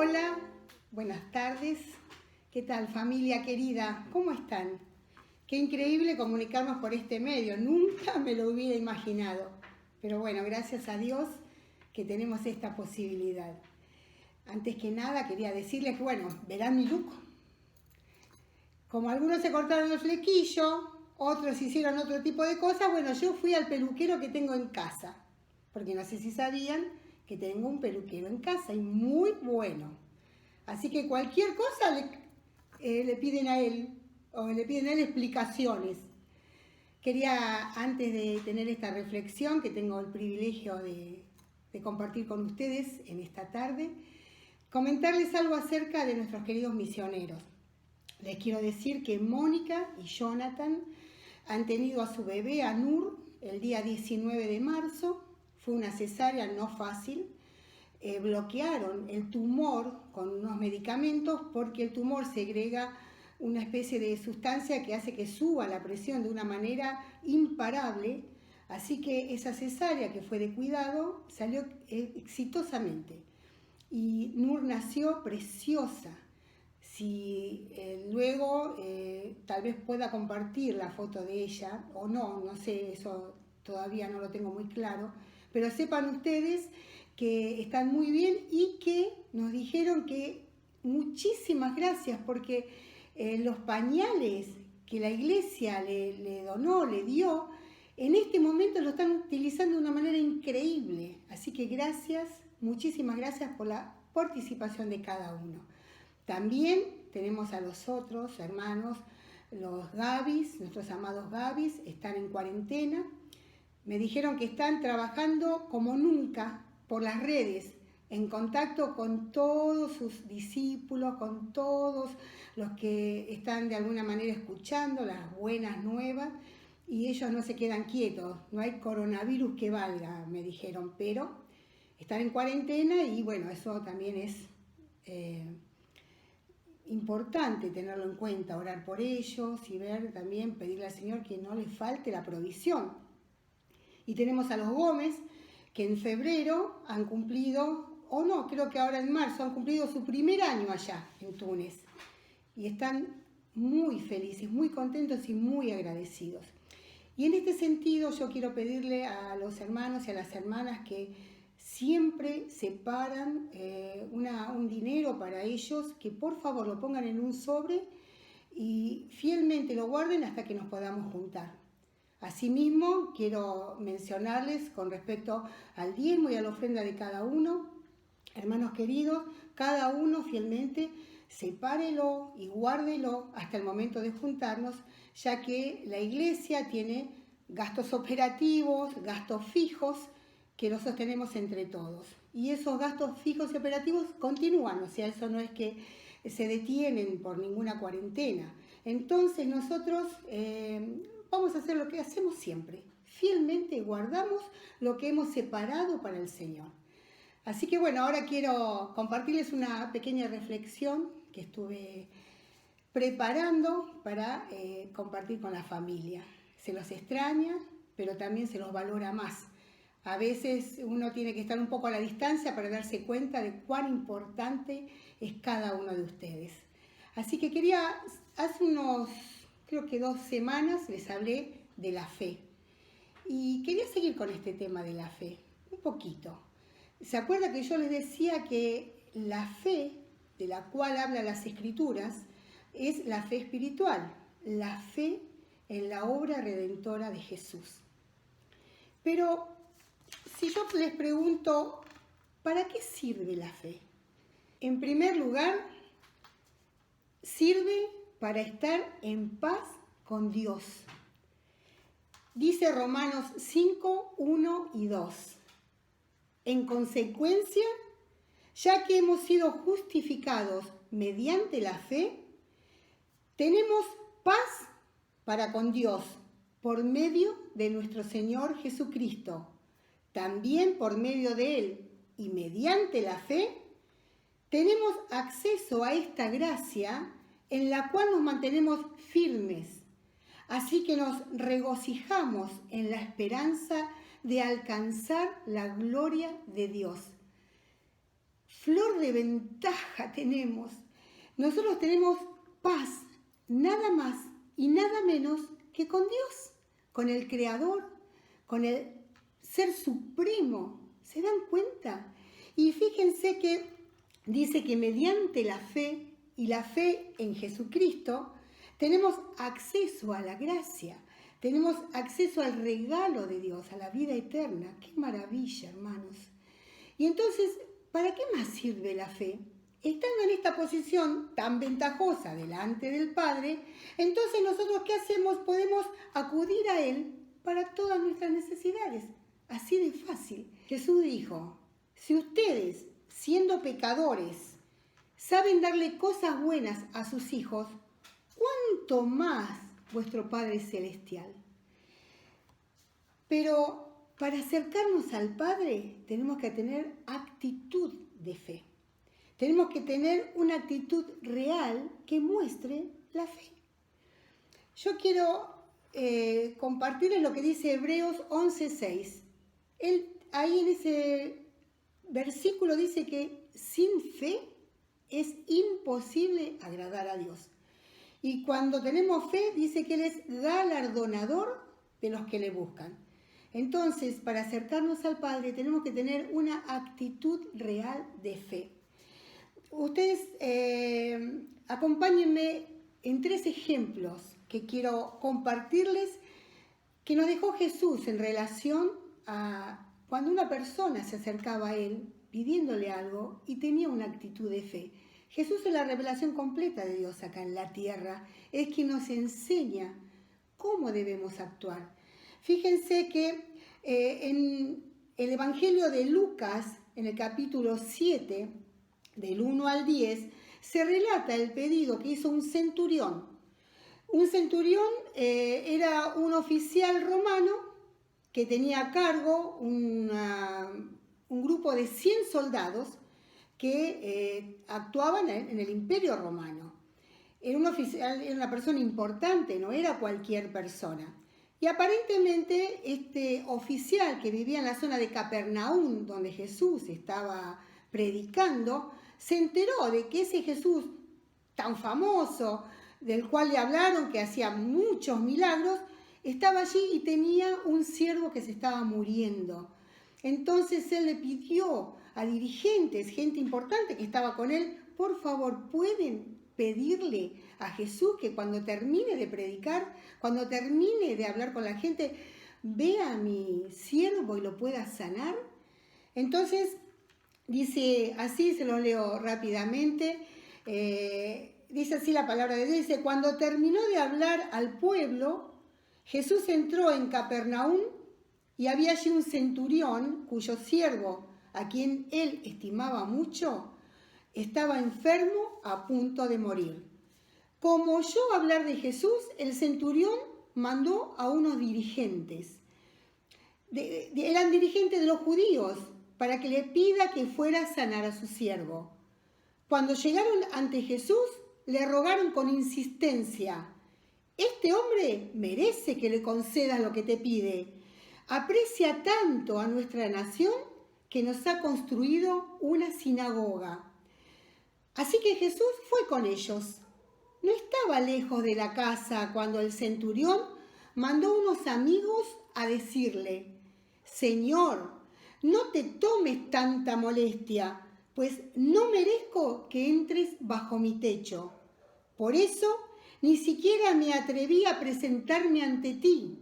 Hola, buenas tardes. ¿Qué tal, familia querida? ¿Cómo están? Qué increíble comunicarnos por este medio. Nunca me lo hubiera imaginado. Pero bueno, gracias a Dios que tenemos esta posibilidad. Antes que nada quería decirles que, bueno, verán mi look. Como algunos se cortaron el flequillo, otros hicieron otro tipo de cosas, bueno, yo fui al peluquero que tengo en casa. Porque no sé si sabían que tengo un peluquero en casa y muy bueno. Así que cualquier cosa le piden a él, o le piden a él explicaciones. Quería, antes de tener esta reflexión, que tengo el privilegio de compartir con ustedes en esta tarde, comentarles algo acerca de nuestros queridos misioneros. Les quiero decir que Mónica y Jonathan han tenido a su bebé, a Nur, el día 19 de marzo. Fue una cesárea no fácil. Bloquearon el tumor con unos medicamentos porque el tumor segrega una especie de sustancia que hace que suba la presión de una manera imparable. Así que esa cesárea, que fue de cuidado, salió exitosamente. Y Nur nació preciosa. Si luego tal vez pueda compartir la foto de ella o no, no sé, eso todavía no lo tengo muy claro, pero sepan ustedes que están muy bien y que nos dijeron que muchísimas gracias porque los pañales que la iglesia le donó, le dio, en este momento lo están utilizando de una manera increíble. Así que gracias, muchísimas gracias por la participación de cada uno. También tenemos a los otros hermanos, los Gabis, nuestros amados Gabis, están en cuarentena. Me dijeron que están trabajando como nunca por las redes, en contacto con todos sus discípulos, con todos los que están de alguna manera escuchando las buenas nuevas, y ellos no se quedan quietos. No hay coronavirus que valga, me dijeron, pero están en cuarentena y bueno, eso también es importante tenerlo en cuenta, orar por ellos y ver también, pedirle al Señor que no les falte la provisión. Y tenemos a los Gómez, que en febrero han cumplido, o no, creo que ahora en marzo, han cumplido su primer año allá en Túnez. Y están muy felices, muy contentos y muy agradecidos. Y en este sentido yo quiero pedirle a los hermanos y a las hermanas que siempre separan un dinero para ellos, que por favor lo pongan en un sobre y fielmente lo guarden hasta que nos podamos juntar. Asimismo, quiero mencionarles con respecto al diezmo y a la ofrenda de cada uno. Hermanos queridos, cada uno fielmente sepárelo y guárdelo hasta el momento de juntarnos, ya que la iglesia tiene gastos operativos, gastos fijos, que los sostenemos entre todos. Y esos gastos fijos y operativos continúan, o sea, eso no es que se detienen por ninguna cuarentena. Entonces nosotros vamos a hacer lo que hacemos siempre. Fielmente guardamos lo que hemos separado para el Señor. Así que bueno, ahora quiero compartirles una pequeña reflexión que estuve preparando para compartir con la familia. Se los extraña, pero también se los valora más. A veces uno tiene que estar un poco a la distancia para darse cuenta de cuán importante es cada uno de ustedes. Así que hace creo que 2 semanas les hablé de la fe. Y quería seguir con este tema de la fe, un poquito. ¿Se acuerda que yo les decía que la fe de la cual hablan las Escrituras es la fe espiritual, la fe en la obra redentora de Jesús? Pero si yo les pregunto, ¿para qué sirve la fe? En primer lugar, sirve para estar en paz con Dios. Dice Romanos 5, 1 y 2. En consecuencia, ya que hemos sido justificados mediante la fe, tenemos paz para con Dios por medio de nuestro Señor Jesucristo. También por medio de Él y mediante la fe, tenemos acceso a esta gracia en la cual nos mantenemos firmes. Así que nos regocijamos en la esperanza de alcanzar la gloria de Dios. flor de ventaja tenemos. Nosotros tenemos paz, nada más y nada menos que con Dios, con el Creador, con el Ser Supremo. ¿Se dan cuenta? Y fíjense que dice que mediante la fe y la fe en Jesucristo, tenemos acceso a la gracia, tenemos acceso al regalo de Dios, a la vida eterna. ¡Qué maravilla, hermanos! Y entonces, ¿para qué más sirve la fe? Estando en esta posición tan ventajosa delante del Padre, entonces nosotros, ¿qué hacemos? Podemos acudir a Él para todas nuestras necesidades. Así de fácil. Jesús dijo, si ustedes, siendo pecadores, saben darle cosas buenas a sus hijos, ¿cuánto más vuestro Padre Celestial? Pero para acercarnos al Padre tenemos que tener actitud de fe. Tenemos que tener una actitud real que muestre la fe. Yo quiero compartirles lo que dice Hebreos 11:6. Ahí en ese versículo dice que sin fe es imposible agradar a Dios. Y cuando tenemos fe, dice que Él es galardonador de los que le buscan. Entonces, para acercarnos al Padre, tenemos que tener una actitud real de fe. Ustedes acompáñenme en 3 ejemplos que quiero compartirles que nos dejó Jesús en relación a cuando una persona se acercaba a Él pidiéndole algo y tenía una actitud de fe. Jesús es la revelación completa de Dios acá en la tierra, es quien nos enseña cómo debemos actuar. Fíjense que en el Evangelio de Lucas, en el capítulo 7, del 1 al 10, se relata el pedido que hizo un centurión. Un centurión era un oficial romano que tenía a cargo un grupo de 100 soldados que actuaban en el Imperio Romano. Era un oficial, era una persona importante, no era cualquier persona. Y aparentemente este oficial que vivía en la zona de Capernaum, donde Jesús estaba predicando, se enteró de que ese Jesús tan famoso, del cual le hablaron, que hacía muchos milagros, estaba allí y tenía un siervo que se estaba muriendo. Entonces él le pidió a dirigentes, gente importante que estaba con él, por favor, ¿pueden pedirle a Jesús que cuando termine de predicar, cuando termine de hablar con la gente, vea a mi siervo y lo pueda sanar? Entonces, dice así, se lo leo rápidamente, dice así la palabra de Dios, dice, cuando terminó de hablar al pueblo, Jesús entró en Capernaum y había allí un centurión cuyo siervo, a quien él estimaba mucho, estaba enfermo a punto de morir. Como oyó hablar de Jesús, el centurión mandó a unos dirigentes. Eran dirigentes de los judíos para que le pida que fuera a sanar a su siervo. Cuando llegaron ante Jesús, le rogaron con insistencia, este hombre merece que le concedas lo que te pide. Aprecia tanto a nuestra nación que nos ha construido una sinagoga. Así que Jesús fue con ellos. No estaba lejos de la casa cuando el centurión mandó unos amigos a decirle, Señor, no te tomes tanta molestia, pues no merezco que entres bajo mi techo. Por eso ni siquiera me atreví a presentarme ante ti.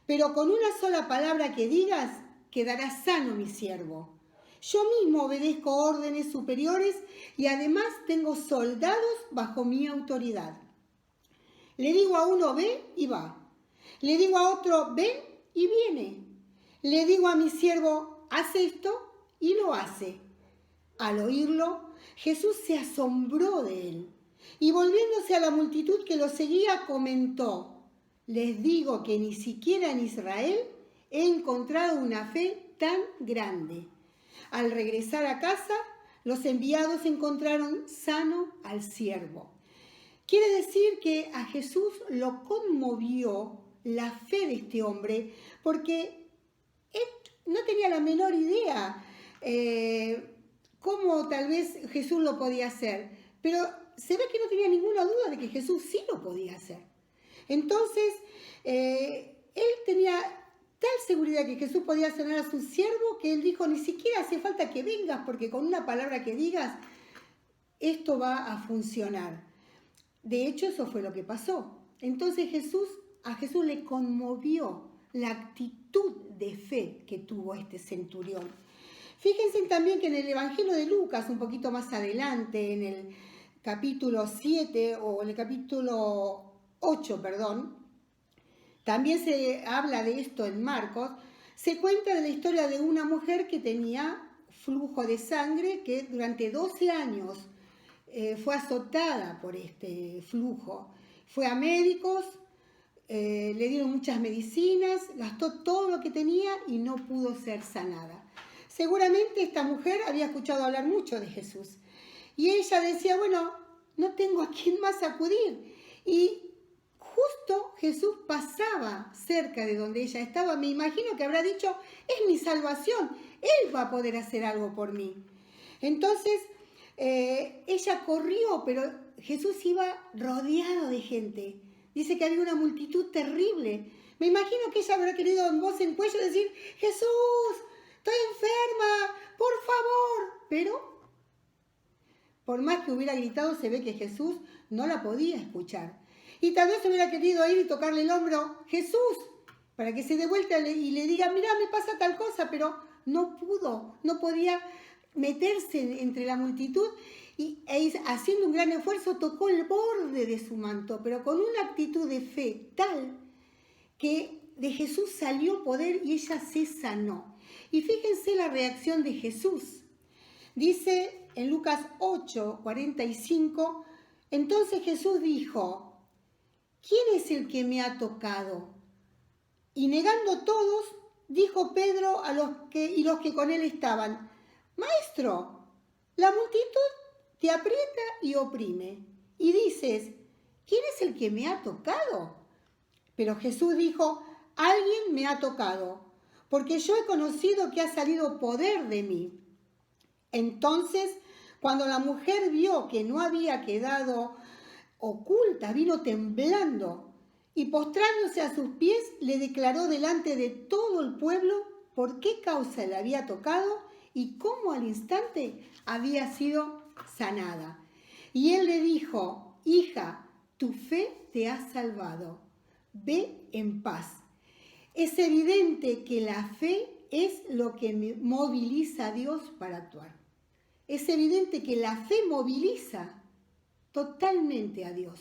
Pero con una sola palabra que digas, quedará sano mi siervo. Yo mismo obedezco órdenes superiores y además tengo soldados bajo mi autoridad. Le digo a uno, ve y va. Le digo a otro, ven y viene. Le digo a mi siervo, haz esto y lo hace. Al oírlo, Jesús se asombró de él y volviéndose a la multitud que lo seguía, comentó, les digo que ni siquiera en Israel he encontrado una fe tan grande. Al regresar a casa, los enviados encontraron sano al siervo. Quiere decir que a Jesús lo conmovió la fe de este hombre porque él no tenía la menor idea cómo tal vez Jesús lo podía hacer, pero se ve que no tenía ninguna duda de que Jesús sí lo podía hacer. Entonces, él tenía tal seguridad que Jesús podía sanar a su siervo que él dijo, ni siquiera hace falta que vengas, porque con una palabra que digas, esto va a funcionar. De hecho, eso fue lo que pasó. Entonces a Jesús le conmovió la actitud de fe que tuvo este centurión. Fíjense también que en el Evangelio de Lucas, un poquito más adelante, en el capítulo 7 o en el capítulo 8, perdón, también se habla de esto en Marcos, se cuenta de la historia de una mujer que tenía flujo de sangre, que durante 12 años fue azotada por este flujo. Fue a médicos, le dieron muchas medicinas, gastó todo lo que tenía y no pudo ser sanada. Seguramente esta mujer había escuchado hablar mucho de Jesús. Y ella decía, bueno, no tengo a quién más acudir. Y justo Jesús pasaba cerca de donde ella estaba. Me imagino que habrá dicho, es mi salvación, Él va a poder hacer algo por mí. Entonces, ella corrió, pero Jesús iba rodeado de gente. Dice que había una multitud terrible. Me imagino que ella habrá querido en voz en cuello decir, Jesús, estoy enferma, por favor. Pero, por más que hubiera gritado, se ve que Jesús no la podía escuchar. Y tal vez hubiera querido ir y tocarle el hombro, Jesús, para que se dé vuelta y le diga, mira, me pasa tal cosa, pero no pudo, no podía meterse entre la multitud y haciendo un gran esfuerzo tocó el borde de su manto, pero con una actitud de fe tal que de Jesús salió poder y ella se sanó. Y fíjense la reacción de Jesús. Dice en Lucas 8:45, entonces Jesús dijo, ¿quién es el que me ha tocado? Y negando todos, dijo Pedro y los que con él estaban, Maestro, la multitud te aprieta y oprime. Y dices, ¿quién es el que me ha tocado? Pero Jesús dijo, alguien me ha tocado, porque yo he conocido que ha salido poder de mí. Entonces, cuando la mujer vio que no había quedado oculta, vino temblando y postrándose a sus pies, le declaró delante de todo el pueblo por qué causa le había tocado y cómo al instante había sido sanada. Y él le dijo, hija, tu fe te ha salvado, ve en paz. Es evidente que la fe es lo que moviliza a Dios para actuar. Es evidente que la fe moviliza totalmente a Dios.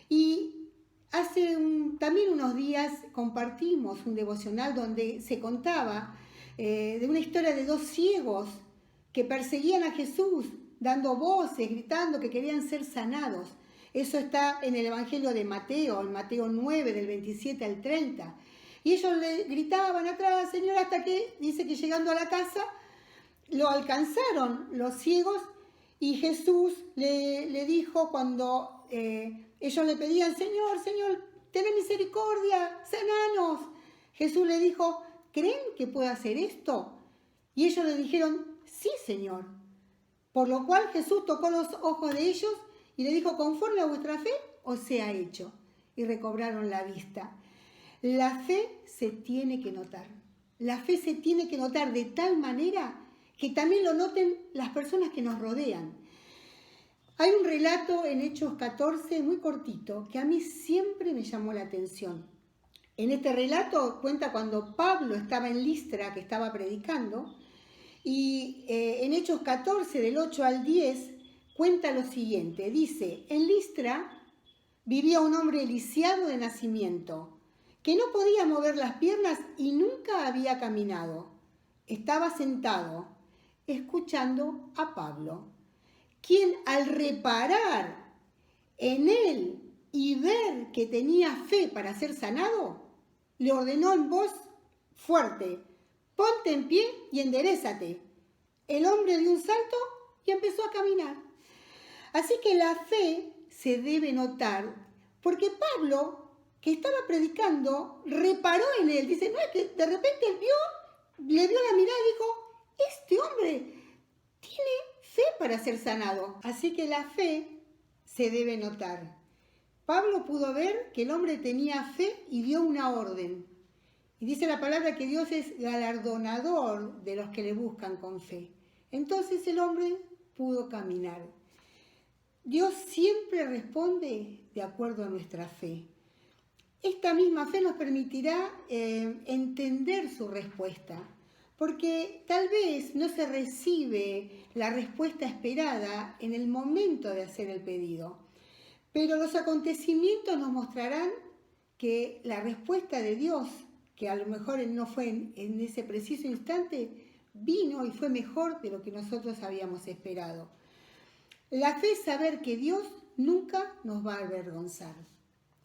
Y hace también unos días compartimos un devocional donde se contaba de una historia de dos ciegos que perseguían a Jesús, dando voces, gritando que querían ser sanados. Eso está en el Evangelio de Mateo, en Mateo 9, del 27 al 30. Y ellos le gritaban atrás, Señor, hasta que dice que llegando a la casa lo alcanzaron los ciegos y Jesús le dijo cuando ellos le pedían, Señor, Señor, ten misericordia, sananos. Jesús le dijo, ¿creen que puedo hacer esto? Y ellos le dijeron, sí, Señor. Por lo cual Jesús tocó los ojos de ellos y le dijo, conforme a vuestra fe, os sea hecho. Y recobraron la vista. La fe se tiene que notar. La fe se tiene que notar de tal manera que también lo noten las personas que nos rodean. Hay un relato en Hechos 14 muy cortito que a mí siempre me llamó la atención. En este relato cuenta cuando Pablo estaba en Listra, que estaba predicando, y en Hechos 14, del 8 al 10, cuenta lo siguiente. Dice, en Listra vivía un hombre lisiado de nacimiento, que no podía mover las piernas y nunca había caminado. Estaba sentado, escuchando a Pablo, quien al reparar en él y ver que tenía fe para ser sanado, le ordenó en voz fuerte, ponte en pie y enderézate. El hombre dio un salto y empezó a caminar. Así que la fe se debe notar, porque Pablo, que estaba predicando, reparó en él. Dice, no es que de repente él le vio la mirada y dijo, este hombre fe para ser sanado. Así que la fe se debe notar. Pablo pudo ver que el hombre tenía fe y dio una orden. Y dice la palabra que Dios es galardonador de los que le buscan con fe. Entonces el hombre pudo caminar. Dios siempre responde de acuerdo a nuestra fe. Esta misma fe nos permitirá entender su respuesta, porque tal vez no se recibe la respuesta esperada en el momento de hacer el pedido, pero los acontecimientos nos mostrarán que la respuesta de Dios, que a lo mejor no fue en ese preciso instante, vino y fue mejor de lo que nosotros habíamos esperado. La fe es saber que Dios nunca nos va a avergonzar.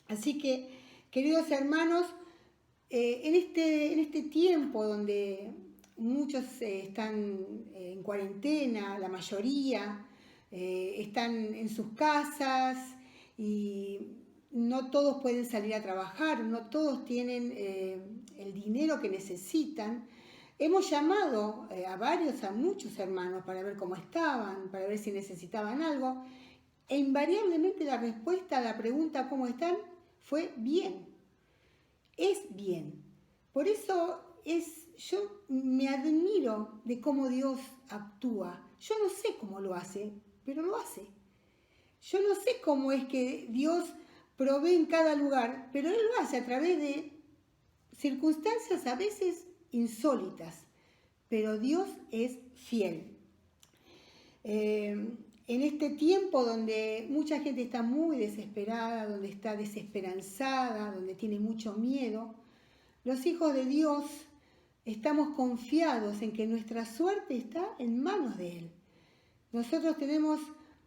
Así que, queridos hermanos, en este tiempo donde muchos están en cuarentena, la mayoría están en sus casas y no todos pueden salir a trabajar, no todos tienen el dinero que necesitan. Hemos llamado a muchos hermanos para ver cómo estaban, para ver si necesitaban algo, e invariablemente la respuesta a la pregunta ¿cómo están? Fue bien, es bien. Por eso yo me admiro de cómo Dios actúa. Yo no sé cómo lo hace, pero lo hace. Yo no sé cómo es que Dios provee en cada lugar, pero Él lo hace a través de circunstancias a veces insólitas, pero Dios es fiel. En este tiempo donde mucha gente está muy desesperada, donde está desesperanzada, donde tiene mucho miedo, los hijos de Dios estamos confiados en que nuestra suerte está en manos de Él. Nosotros tenemos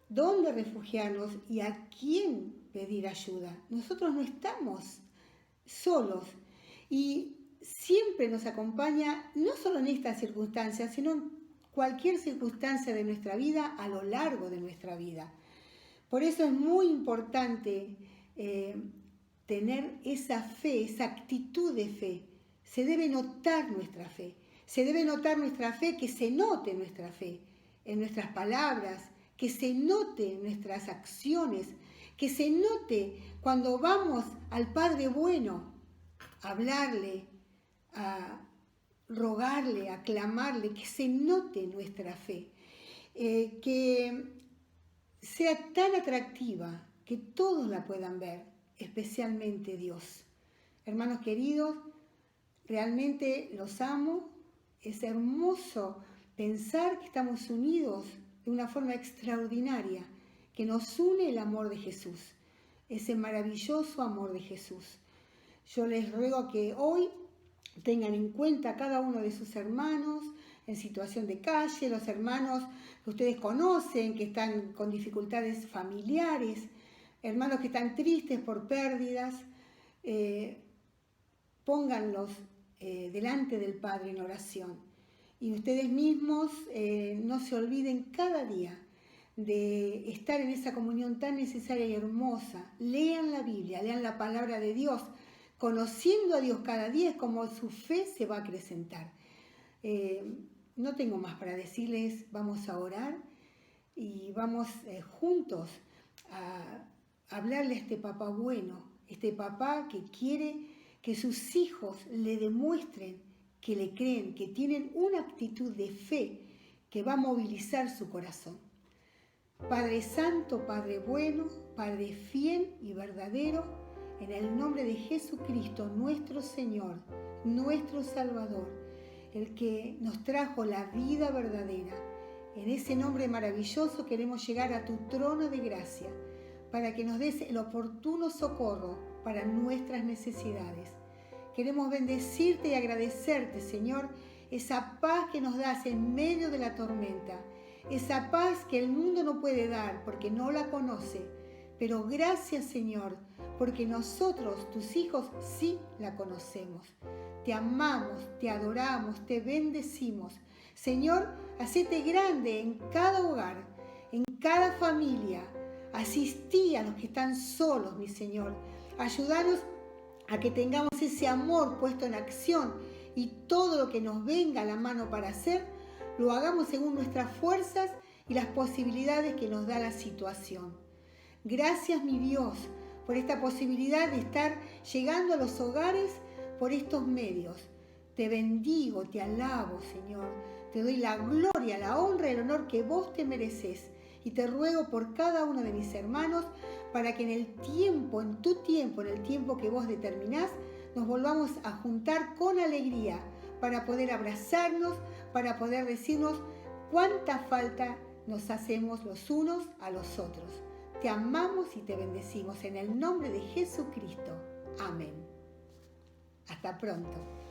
dónde refugiarnos y a quién pedir ayuda. Nosotros no estamos solos y siempre nos acompaña, no solo en estas circunstancias, sino en cualquier circunstancia de nuestra vida a lo largo de nuestra vida. Por eso es muy importante tener esa fe, esa actitud de fe. Se debe notar nuestra fe. Se debe notar nuestra fe, que se note nuestra fe en nuestras palabras, que se note en nuestras acciones, que se note cuando vamos al Padre bueno a hablarle, a rogarle, a clamarle, que se note nuestra fe, que sea tan atractiva que todos la puedan ver, especialmente Dios. Hermanos queridos, realmente los amo. Es hermoso pensar que estamos unidos de una forma extraordinaria, que nos une el amor de Jesús, ese maravilloso amor de Jesús. Yo les ruego que hoy tengan en cuenta a cada uno de sus hermanos en situación de calle, los hermanos que ustedes conocen, que están con dificultades familiares, hermanos que están tristes por pérdidas, pónganlos delante del Padre en oración. Y ustedes mismos no se olviden cada día de estar en esa comunión tan necesaria y hermosa. Lean la Biblia, lean la palabra de Dios. Conociendo a Dios cada día es como su fe se va a acrecentar. No tengo más para decirles, vamos a orar y vamos juntos a hablarle a este papá bueno, este papá que quiere que sus hijos le demuestren que le creen, que tienen una actitud de fe que va a movilizar su corazón. Padre Santo, Padre bueno, Padre fiel y verdadero, en el nombre de Jesucristo, nuestro Señor, nuestro Salvador, el que nos trajo la vida verdadera. En ese nombre maravilloso queremos llegar a tu trono de gracia para que nos des el oportuno socorro para nuestras necesidades. Queremos bendecirte y agradecerte, Señor, esa paz que nos das en medio de la tormenta, esa paz que el mundo no puede dar porque no la conoce. Pero gracias, Señor, porque nosotros, tus hijos, sí la conocemos. Te amamos, te adoramos, te bendecimos. Señor, hacete grande en cada hogar, en cada familia. Asistí a los que están solos, mi Señor. Ayúdanos a que tengamos ese amor puesto en acción y todo lo que nos venga a la mano para hacer, lo hagamos según nuestras fuerzas y las posibilidades que nos da la situación. Gracias, mi Dios, por esta posibilidad de estar llegando a los hogares por estos medios. Te bendigo, te alabo, Señor. Te doy la gloria, la honra y el honor que vos te mereces. Y te ruego por cada uno de mis hermanos para que en el tiempo, en el tiempo que vos determinás, nos volvamos a juntar con alegría para poder abrazarnos, para poder decirnos cuánta falta nos hacemos los unos a los otros. Te amamos y te bendecimos en el nombre de Jesucristo. Amén. Hasta pronto.